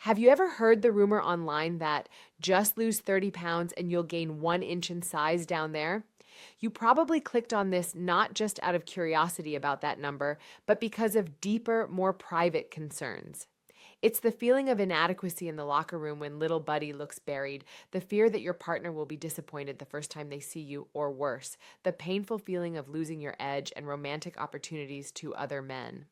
Have you ever heard the rumor online that just lose 30 pounds and you'll gain 1 inch in size down there? You probably clicked on this not just out of curiosity about that number, but because of deeper, more private concerns. It's the feeling of inadequacy in the locker room when little buddy looks buried, the fear that your partner will be disappointed the first time they see you, or worse, the painful feeling of losing your edge and romantic opportunities to other men.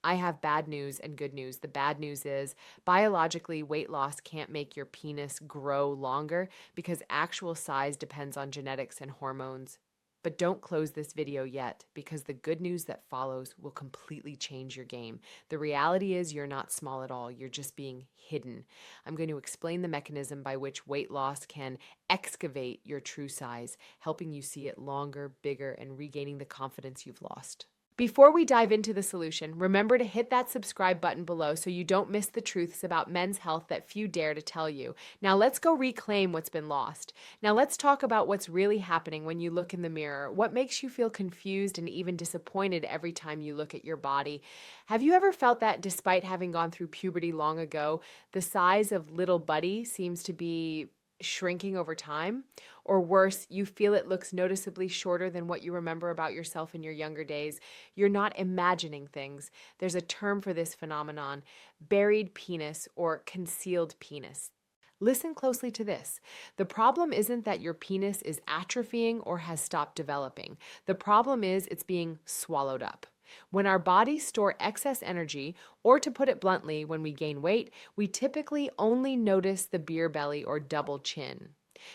I have bad news and good news. The bad news is biologically, weight loss can't make your penis grow longer because actual size depends on genetics and hormones. But don't close this video yet because the good news that follows will completely change your game. The reality is you're not small at all. You're just being hidden. I'm going to explain the mechanism by which weight loss can excavate your true size, helping you see it longer, bigger, and regaining the confidence you've lost. Before we dive into the solution, remember to hit that subscribe button below so you don't miss the truths about men's health that few dare to tell you. Now let's go reclaim what's been lost. Now let's talk about what's really happening when you look in the mirror. What makes you feel confused and even disappointed every time you look at your body? Have you ever felt that despite having gone through puberty long ago, the size of little buddy seems to be shrinking over time? Or worse, you feel it looks noticeably shorter than what you remember about yourself in your younger days. You're not imagining things. There's a term for this phenomenon: buried penis or concealed penis. Listen closely to this. The problem isn't that your penis is atrophying or has stopped developing. The problem is it's being swallowed up. When our bodies store excess energy, or to put it bluntly, when we gain weight, we typically only notice the beer belly or double chin.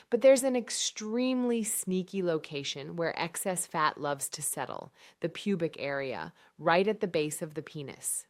But there's an extremely sneaky location where excess fat loves to settle, the pubic area, right at the base of the penis.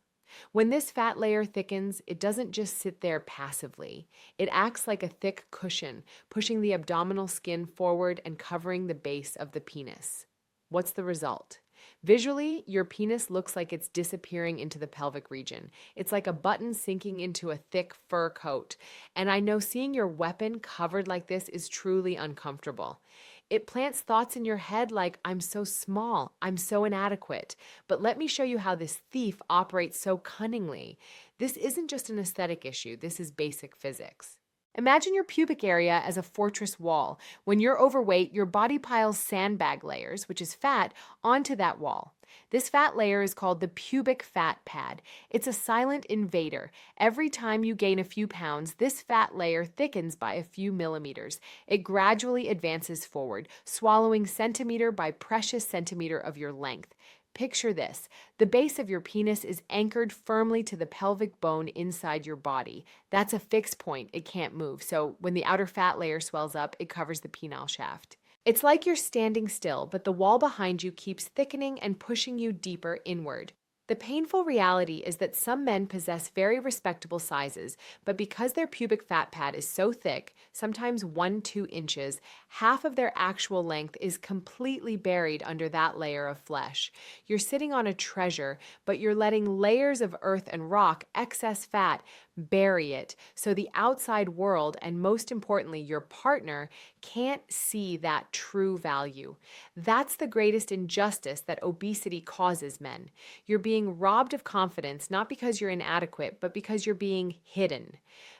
When this fat layer thickens, it doesn't just sit there passively. It acts like a thick cushion, pushing the abdominal skin forward and covering the base of the penis. What's the result? Visually, your penis looks like it's disappearing into the pelvic region. It's like a button sinking into a thick fur coat. And I know seeing your weapon covered like this is truly uncomfortable. It plants thoughts in your head like, I'm so small, I'm so inadequate. But let me show you how this thief operates so cunningly. This isn't just an aesthetic issue, this is basic physics. Imagine your pubic area as a fortress wall. When you're overweight, your body piles sandbag layers, which is fat, onto that wall. This fat layer is called the pubic fat pad. It's a silent invader. Every time you gain a few pounds, this fat layer thickens by a few millimeters. It gradually advances forward, swallowing centimeter by precious centimeter of your length. Picture this. The base of your penis is anchored firmly to the pelvic bone inside your body. That's a fixed point. It can't move. So when the outer fat layer swells up, it covers the penile shaft. It's like you're standing still, but the wall behind you keeps thickening and pushing you deeper inward. The painful reality is that some men possess very respectable sizes, but because their pubic fat pad is so thick, sometimes 1-2 inches, half of their actual length is completely buried under that layer of flesh. You're sitting on a treasure, but you're letting layers of earth and rock, excess fat, bury it, so the outside world, and most importantly, your partner, can't see that true value. That's the greatest injustice that obesity causes men. You're being robbed of confidence, not because you're inadequate, but because you're being hidden.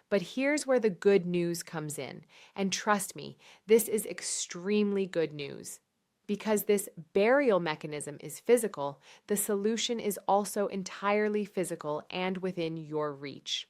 But here's where the good news comes in. And trust me, this is extremely good news. Because this burial mechanism is physical, the solution is also entirely physical and within your reach.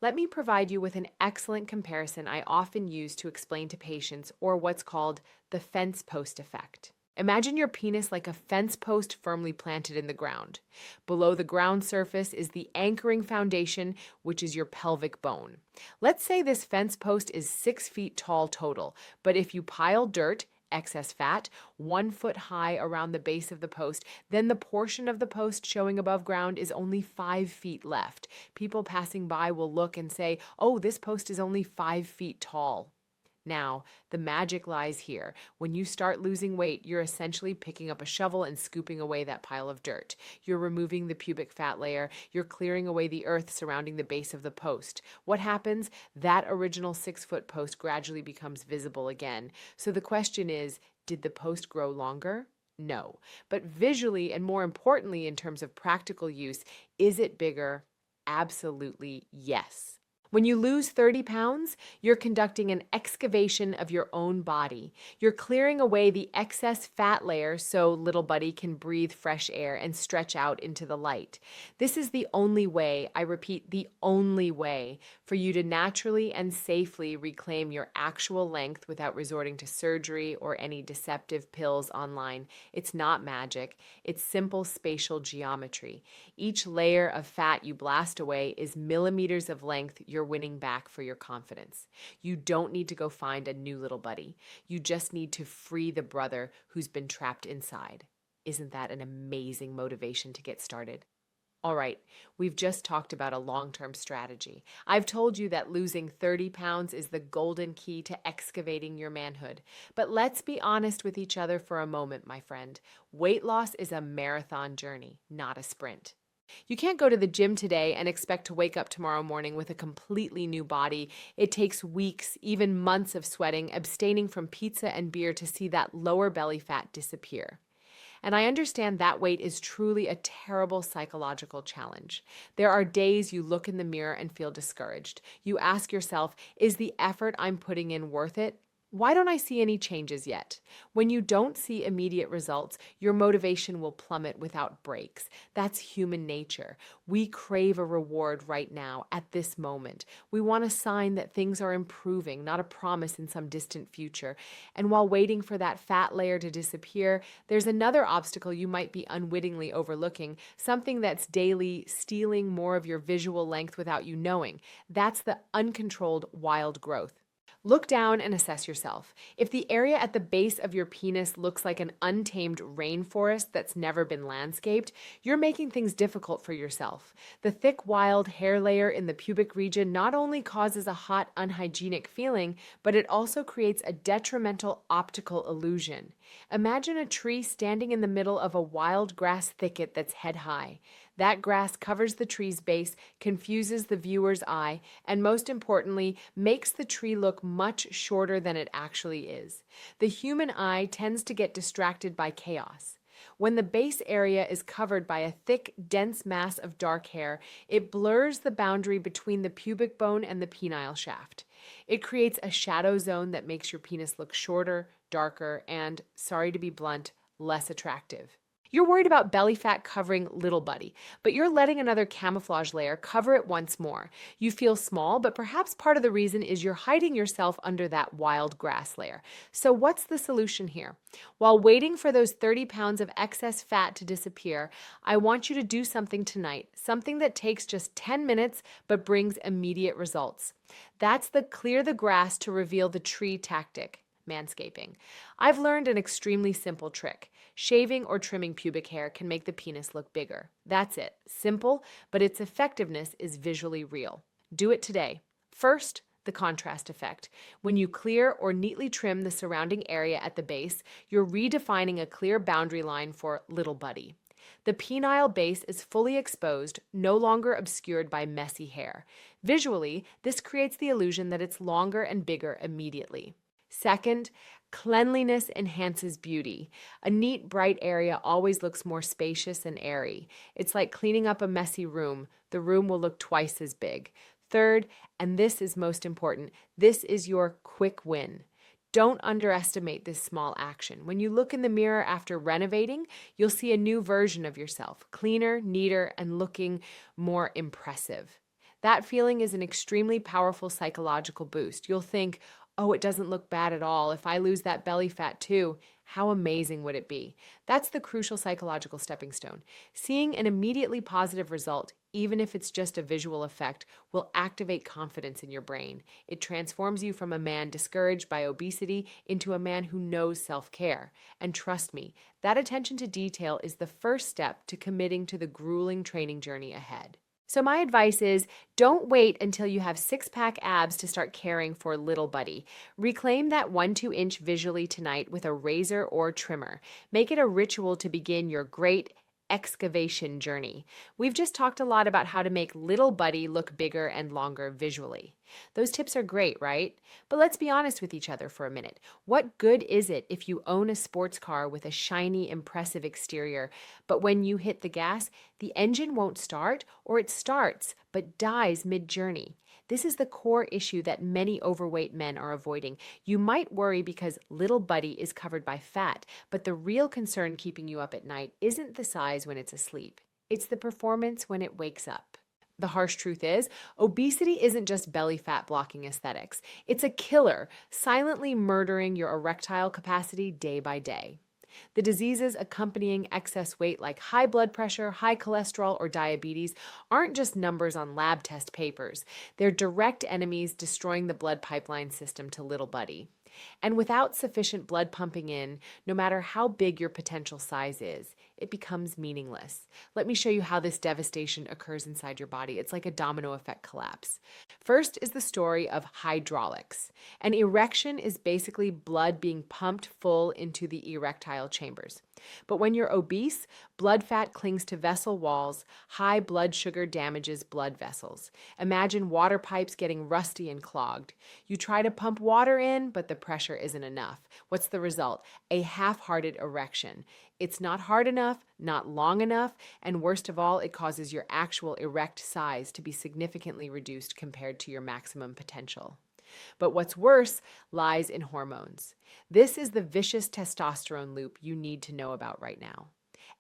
Let me provide you with an excellent comparison I often use to explain to patients, or what's called the fence post effect. Imagine your penis like a fence post firmly planted in the ground. Below the ground surface is the anchoring foundation, which is your pelvic bone. Let's say this fence post is 6 feet tall total, but if you pile dirt, excess fat, 1 foot high around the base of the post, then the portion of the post showing above ground is only 5 feet left. People passing by will look and say, oh, this post is only 5 feet tall. Now, the magic lies here. When you start losing weight, you're essentially picking up a shovel and scooping away that pile of dirt. You're removing the pubic fat layer. You're clearing away the earth surrounding the base of the post. What happens? That original 6-foot post gradually becomes visible again. So the question is, did the post grow longer? No. But visually, and more importantly in terms of practical use, is it bigger? absolutely yes. When you lose 30 pounds, you're conducting an excavation of your own body. You're clearing away the excess fat layer so little buddy can breathe fresh air and stretch out into the light. This is the only way, I repeat, the only way for you to naturally and safely reclaim your actual length without resorting to surgery or any deceptive pills online. It's not magic, it's simple spatial geometry. Each layer of fat you blast away is millimeters of length you're winning back for your confidence. You don't need to go find a new little buddy. You just need to free the brother who's been trapped inside. Isn't that an amazing motivation to get started? All right, we've just talked about a long-term strategy. I've told you that losing 30 pounds is the golden key to excavating your manhood. But let's be honest with each other for a moment, my friend. Weight loss is a marathon journey, not a sprint. You can't go to the gym today and expect to wake up tomorrow morning with a completely new body. It takes weeks, even months of sweating, abstaining from pizza and beer to see that lower belly fat disappear. And I understand that weight is truly a terrible psychological challenge. There are days you look in the mirror and feel discouraged. You ask yourself, is the effort I'm putting in worth it? Why don't I see any changes yet? When you don't see immediate results, your motivation will plummet without breaks. That's human nature. We crave a reward right now, at this moment. We want a sign that things are improving, not a promise in some distant future. And while waiting for that fat layer to disappear, there's another obstacle you might be unwittingly overlooking, something that's daily stealing more of your visual length without you knowing. That's the uncontrolled wild growth. Look down and assess yourself. If the area at the base of your penis looks like an untamed rainforest that's never been landscaped, you're making things difficult for yourself. The thick, wild hair layer in the pubic region not only causes a hot, unhygienic feeling, but it also creates a detrimental optical illusion. Imagine a tree standing in the middle of a wild grass thicket that's head high. That grass covers the tree's base, confuses the viewer's eye, and most importantly, makes the tree look much shorter than it actually is. The human eye tends to get distracted by chaos. When the base area is covered by a thick, dense mass of dark hair, it blurs the boundary between the pubic bone and the penile shaft. It creates a shadow zone that makes your penis look shorter, darker, and, sorry to be blunt, less attractive. You're worried about belly fat covering little buddy, but you're letting another camouflage layer cover it once more. You feel small, but perhaps part of the reason is you're hiding yourself under that wild grass layer. So what's the solution here? While waiting for those 30 pounds of excess fat to disappear, I want you to do something tonight, something that takes just 10 minutes but brings immediate results. That's the clear the grass to reveal the tree tactic. Manscaping. I've learned an extremely simple trick. Shaving or trimming pubic hair can make the penis look bigger. That's it. Simple, but its effectiveness is visually real. Do it today. First, the contrast effect. When you clear or neatly trim the surrounding area at the base, you're redefining a clear boundary line for little buddy. The penile base is fully exposed, no longer obscured by messy hair. Visually, this creates the illusion that it's longer and bigger immediately. Second, cleanliness enhances beauty. A neat, bright area always looks more spacious and airy. It's like cleaning up a messy room. The room will look twice as big. Third, and this is most important, this is your quick win. Don't underestimate this small action. When you look in the mirror after renovating, you'll see a new version of yourself, cleaner, neater, and looking more impressive. That feeling is an extremely powerful psychological boost. You'll think, oh, it doesn't look bad at all. If I lose that belly fat too, how amazing would it be? That's the crucial psychological stepping stone. Seeing an immediately positive result, even if it's just a visual effect, will activate confidence in your brain. It transforms you from a man discouraged by obesity into a man who knows self-care. And trust me, that attention to detail is the first step to committing to the grueling training journey ahead. So my advice is, don't wait until you have six-pack abs to start caring for little buddy. Reclaim that 1-2 inch visually tonight with a razor or trimmer. Make it a ritual to begin your great excavation journey. We've just talked a lot about how to make little buddy look bigger and longer visually. Those tips are great, right? But let's be honest with each other for a minute. What good is it if you own a sports car with a shiny, impressive exterior, but when you hit the gas, the engine won't start, or it starts but dies mid journey? This is the core issue that many overweight men are avoiding. You might worry because little buddy is covered by fat, but the real concern keeping you up at night isn't the size when it's asleep. It's the performance when it wakes up. The harsh truth is, obesity isn't just belly fat blocking aesthetics. It's a killer, silently murdering your erectile capacity day by day. The diseases accompanying excess weight, like high blood pressure, high cholesterol, or diabetes, aren't just numbers on lab test papers. They're direct enemies destroying the blood pipeline system to little buddy. And without sufficient blood pumping in, no matter how big your potential size is, it becomes meaningless. Let me show you how this devastation occurs inside your body. It's like a domino effect collapse. First is the story of hydraulics. An erection is basically blood being pumped full into the erectile chambers. But when you're obese, blood fat clings to vessel walls, high blood sugar damages blood vessels. Imagine water pipes getting rusty and clogged. You try to pump water in, but the pressure isn't enough. What's the result? A half-hearted erection. It's not hard enough, not long enough, and worst of all, it causes your actual erect size to be significantly reduced compared to your maximum potential. But what's worse lies in hormones. This is the vicious testosterone loop you need to know about right now.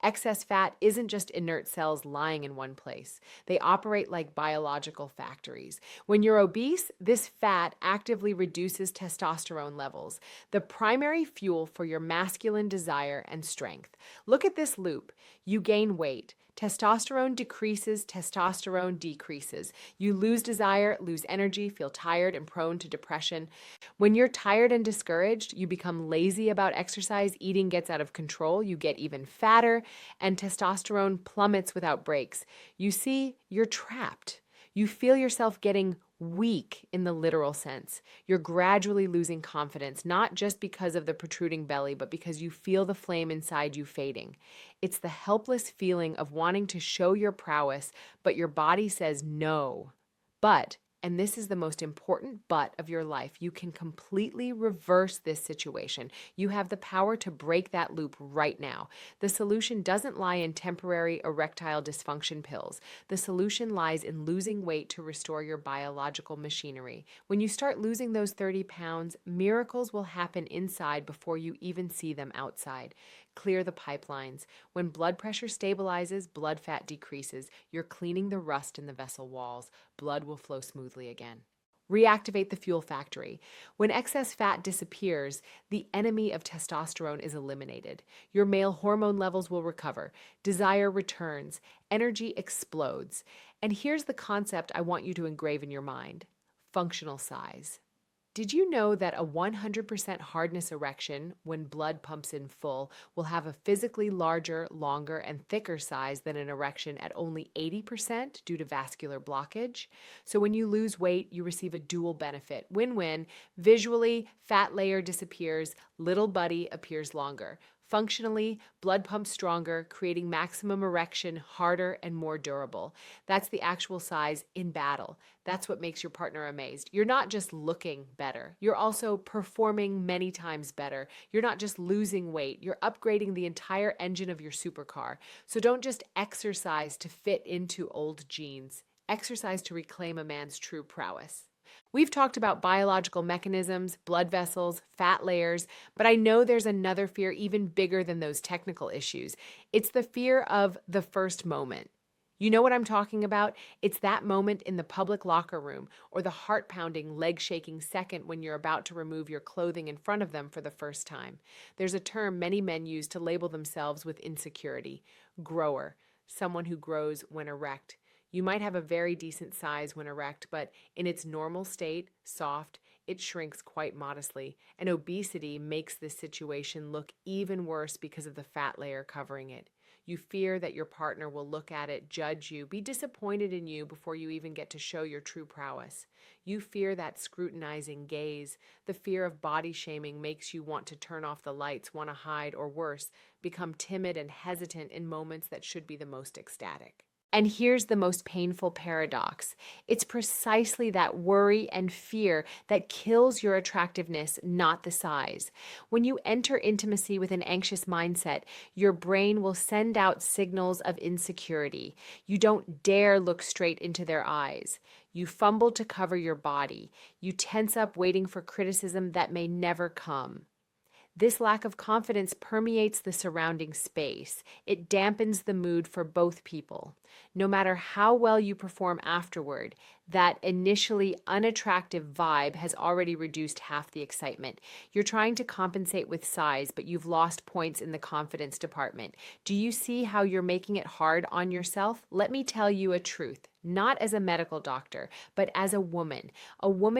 Excess fat isn't just inert cells lying in one place. They operate like biological factories. When you're obese, this fat actively reduces testosterone levels, the primary fuel for your masculine desire and strength. Look at this loop. You gain weight. Testosterone decreases, testosterone decreases. You lose desire, lose energy, feel tired and prone to depression. When you're tired and discouraged, you become lazy about exercise, eating gets out of control, you get even fatter, and testosterone plummets without breaks. You see, you're trapped. You feel yourself getting weak in the literal sense. You're gradually losing confidence, not just because of the protruding belly, but because you feel the flame inside you fading. It's the helpless feeling of wanting to show your prowess, but your body says no. But, and this is the most important but of your life, you can completely reverse this situation. You have the power to break that loop right now. The solution doesn't lie in temporary erectile dysfunction pills. The solution lies in losing weight to restore your biological machinery. When you start losing those 30 pounds, miracles will happen inside before you even see them outside. Clear the pipelines. When blood pressure stabilizes, blood fat decreases. You're cleaning the rust in the vessel walls. Blood will flow smoothly again. Reactivate the fuel factory. When excess fat disappears, the enemy of testosterone is eliminated. Your male hormone levels will recover. Desire returns. Energy explodes. And here's the concept I want you to engrave in your mind: functional size. Did you know that a 100% hardness erection, when blood pumps in full, will have a physically larger, longer, and thicker size than an erection at only 80% due to vascular blockage? So when you lose weight, you receive a dual benefit. Win-win. Visually, fat layer disappears, little buddy appears longer. Functionally, blood pumps stronger, creating maximum erection, harder and more durable. That's the actual size in battle. That's what makes your partner amazed. You're not just looking better. You're also performing many times better. You're not just losing weight. You're upgrading the entire engine of your supercar. So don't just exercise to fit into old jeans. Exercise to reclaim a man's true prowess. We've talked about biological mechanisms, blood vessels, fat layers, but I know there's another fear even bigger than those technical issues. It's the fear of the first moment. You know what I'm talking about? It's that moment in the public locker room, or the heart-pounding, leg-shaking second when you're about to remove your clothing in front of them for the first time. There's a term many men use to label themselves with insecurity: grower, someone who grows when erect. You might have a very decent size when erect, but in its normal state, soft, it shrinks quite modestly. And obesity makes this situation look even worse because of the fat layer covering it. You fear that your partner will look at it, judge you, be disappointed in you before you even get to show your true prowess. You fear that scrutinizing gaze. The fear of body shaming makes you want to turn off the lights, want to hide, or worse, become timid and hesitant in moments that should be the most ecstatic. And here's the most painful paradox. It's precisely that worry and fear that kills your attractiveness, not the size. When you enter intimacy with an anxious mindset, your brain will send out signals of insecurity. You don't dare look straight into their eyes. You fumble to cover your body. You tense up waiting for criticism that may never come. This lack of confidence permeates the surrounding space. It dampens the mood for both people. No matter how well you perform afterward, that initially unattractive vibe has already reduced half the excitement. You're trying to compensate with size, but you've lost points in the confidence department. Do you see how you're making it hard on yourself? Let me tell you a truth, not as a medical doctor, but as a woman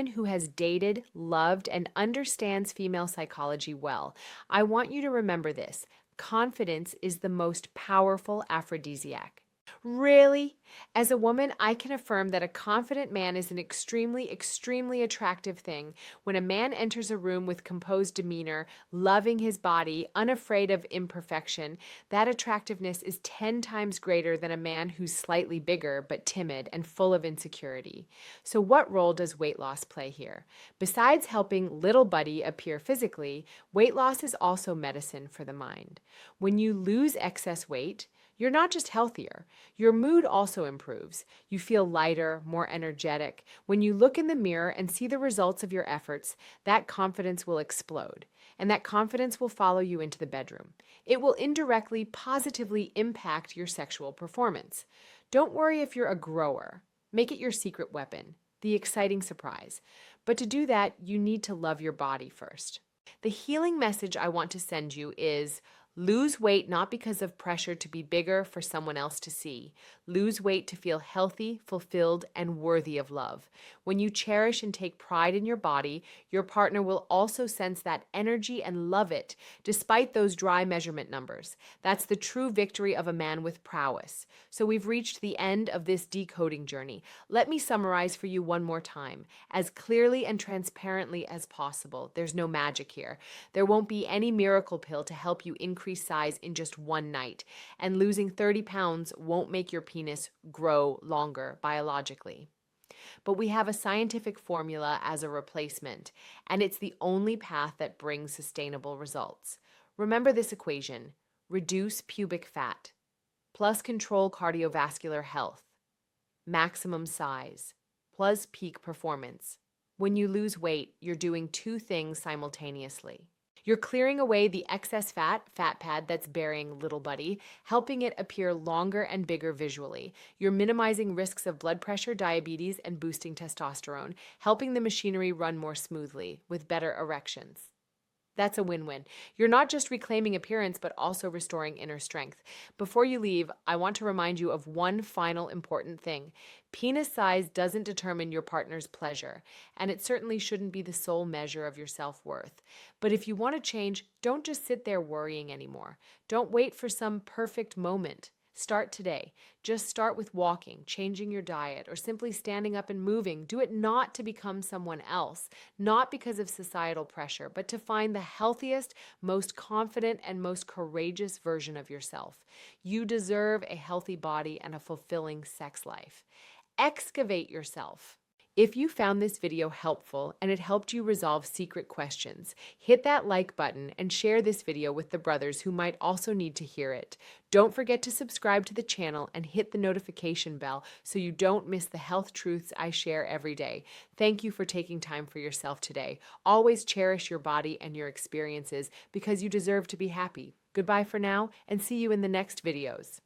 who has dated, loved, and understands female psychology well. I want you to remember this. Confidence is the most powerful aphrodisiac. Really? As a woman, I can affirm that a confident man is an extremely, extremely attractive thing. When a man enters a room with composed demeanor, loving his body, unafraid of imperfection, that attractiveness is 10 times greater than a man who's slightly bigger but timid and full of insecurity. So what role does weight loss play here? Besides helping little buddy appear physically, weight loss is also medicine for the mind. When you lose excess weight, you're not just healthier, your mood also improves. You feel lighter, more energetic. When you look in the mirror and see the results of your efforts, that confidence will explode. And that confidence will follow you into the bedroom. It will indirectly, positively impact your sexual performance. Don't worry if you're a grower. Make it your secret weapon, the exciting surprise. But to do that, you need to love your body first. The healing message I want to send you is: lose weight not because of pressure to be bigger for someone else to see. Lose weight to feel healthy, fulfilled, and worthy of love. When you cherish and take pride in your body, your partner will also sense that energy and love it, despite those dry measurement numbers. That's the true victory of a man with prowess. So we've reached the end of this decoding journey. Let me summarize for you one more time, as clearly and transparently as possible. There's no magic here. There won't be any miracle pill to help you increase size in just one night, and losing 30 pounds won't make your penis grow longer biologically. But we have a scientific formula as a replacement, and it's the only path that brings sustainable results. Remember this equation: reduce pubic fat plus control cardiovascular health, maximum size plus peak performance. When you lose weight, you're doing two things simultaneously. You're clearing away the excess fat pad that's burying little buddy, helping it appear longer and bigger visually. You're minimizing risks of blood pressure, diabetes, and boosting testosterone, helping the machinery run more smoothly with better erections. That's a win-win. You're not just reclaiming appearance, but also restoring inner strength. Before you leave, I want to remind you of one final important thing. Penis size doesn't determine your partner's pleasure, and it certainly shouldn't be the sole measure of your self-worth. But if you want to change, don't just sit there worrying anymore. Don't wait for some perfect moment. Start today. Just start with walking, changing your diet, or simply standing up and moving. Do it not to become someone else, not because of societal pressure, but to find the healthiest, most confident, and most courageous version of yourself. You deserve a healthy body and a fulfilling sex life. Excavate yourself. If you found this video helpful and it helped you resolve secret questions, hit that like button and share this video with the brothers who might also need to hear it. Don't forget to subscribe to the channel and hit the notification bell so you don't miss the health truths I share every day. Thank you for taking time for yourself today. Always cherish your body and your experiences because you deserve to be happy. Goodbye for now, and see you in the next videos.